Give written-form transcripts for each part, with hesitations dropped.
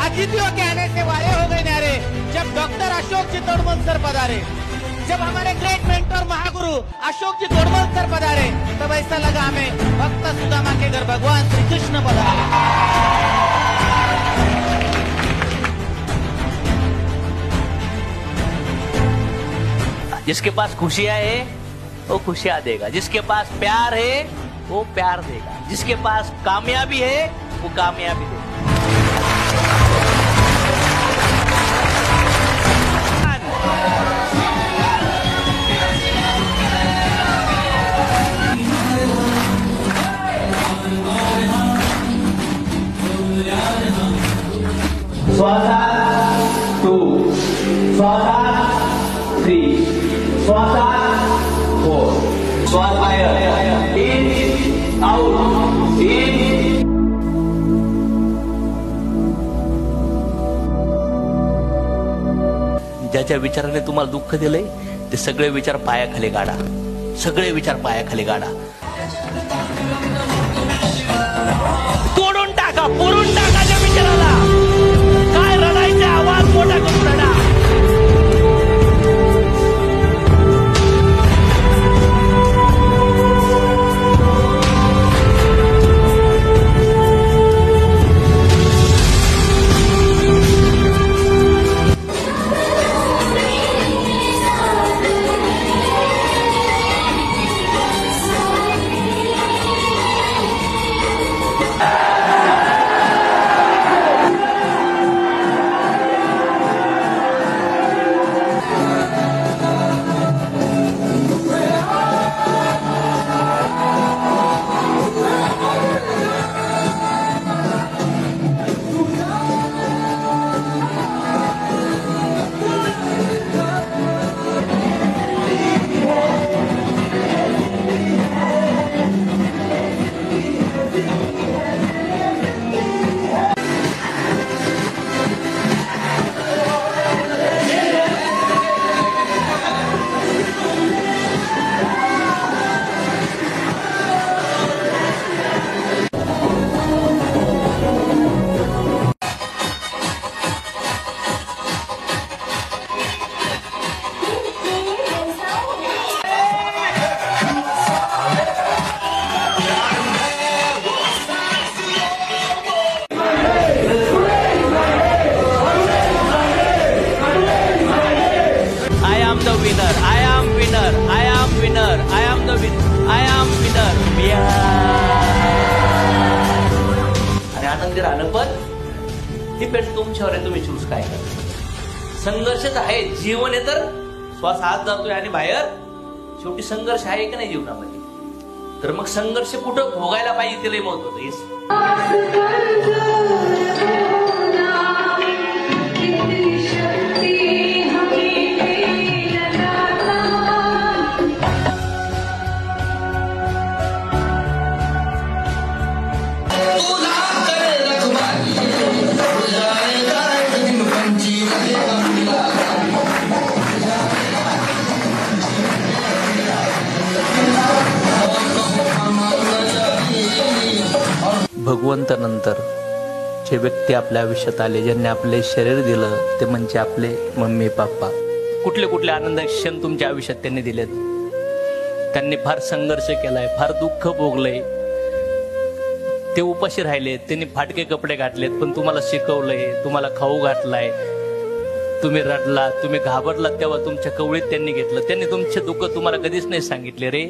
अतिथियों के आने से वारे हो गए न्यारे जब डॉक्टर अशोक जी तोड़मल सर पधारे, जब हमारे ग्रेट मेंटर महागुरु अशोक जी तोड़मल सर पधारे, तब ऐसा लगा हमें भक्त सुदामा के घर भगवान श्री कृष्ण पधारे। जिसके पास खुशियां है वो खुशियां देगा, जिसके पास प्यार है वो प्यार देगा, जिसके पास कामयाबी है वो कामयाबी देगा। श्वासात 2, श्वासात 3, श्वासात 4, श्वास बाहेर, इन आउट, इन। ज्याच्या विचाराने तुम्हाला दुःख दिलंय ते सगळे विचार पायाखाली गाडा, सगळे विचार पायाखाली गाडा, तोडून टाका, पुरून टाका त्या विचाराला। काय रडायचा आवाज मोठा करून रडा। आणि आनंदी राहणं पण डिपेंड तुमच्यावर आहे, तुम्ही चूज काय करता। संघर्षच आहे, जीवन आहे तर श्वास आत जातोय आणि बाहेर, शेवटी संघर्ष आहे की नाही जीवनामध्ये। तर मग संघर्ष कुठं भोगायला पाहिजे ते लय महत्त्वाचं भगवंतानंतर जे व्यक्ती आपल्या आयुष्यात आले, ज्यांनी आपले शरीर दिलं, ते म्हणजे आपले मम्मी पप्पा। कुठले कुठले आनंदाचे क्षण तुमच्या आयुष्यात त्यांनी दिलेत। त्यांनी फार संघर्ष केलाय, फार दुःख भोगलंय, ते उपाशी राहिलेत, त्यांनी फाटके कपडे घातलेत, पण तुम्हाला शिकवलंय, तुम्हाला खाऊ घातलाय, तुम्ही रडला, तुम्ही घाबरलात तेव्हा तुमच्या कवळीत त्यांनी घेतलं। त्यांनी तुमचे दुःख तुम्हाला कधीच नाही सांगितले रे,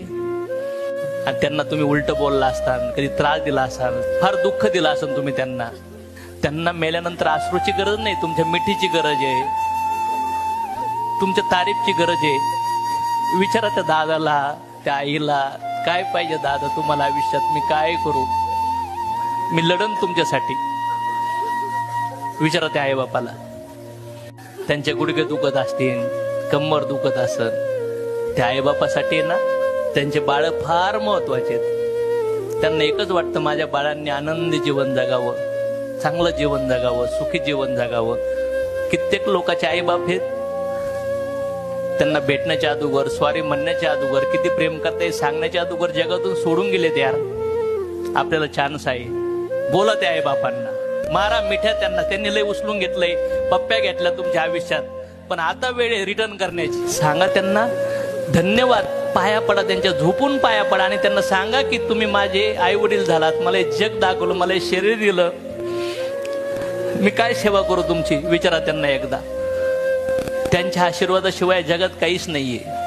आणि त्यांना तुम्ही उलट बोलला असताल, कधी त्रास दिला असाल, फार दुःख दिला असाल तुम्ही त्यांना। त्यांना मेल्यानंतर अश्रूची गरज नाही, तुमच्या मिठीची गरज आहे, तुमच्या तारीफची गरज आहे। विचारा त्या दादाला, त्या आईला, काय पाहिजे दादा तुम्हाला आयुष्यात, मी काय करू, मी लढन तुमच्यासाठी। विचारा त्या आई बापाला, त्यांचे गुडघे दुखत असतील, कंबर दुखत असेल, त्या आई बापासाठी ना त्यांचे बाळ फार महत्वाचे आहेत। त्यांना एकच वाटतं माझ्या बाळांनी आनंदी जीवन जगावं, चांगलं जीवन जगावं, सुखी जीवन जगावं। कित्येक लोकांचे आई बाप आहेत, त्यांना भेटण्याच्या अगोदर, सॉरी म्हणण्याच्या अगोदर, किती प्रेम करते सांगण्याच्या अगोदर जगातून सोडून गेलेत यार। आपल्याला चान्स आहे, बोला त्या आई बापांना, मारा मिठ्या त्यांना, त्यांनी लय उचलून घेतलंय, पप्प्या घेतल्या तुमच्या आयुष्यात, पण आता वेळ आहे रिटर्न करण्याची. सांगा त्यांना धन्यवाद, पाया पडा, त्यांच्या झोपून पाया पडा आणि त्यांना सांगा की तुम्ही माझे आई वडील झालात, मला हे जग दाखवलं, मला हे शरीर दिलं, मी काय सेवा करू तुमची. विचारा त्यांना एकदा. त्यांच्या आशीर्वादाशिवाय जगात काहीच नाहीये.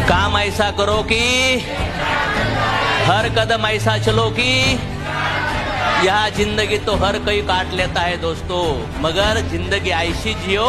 काम ऐसा करो कि हर कदम ऐसा चलो कि यह जिंदगी तो हर कोई काट लेता है दोस्तों, मगर जिंदगी ऐसी जियो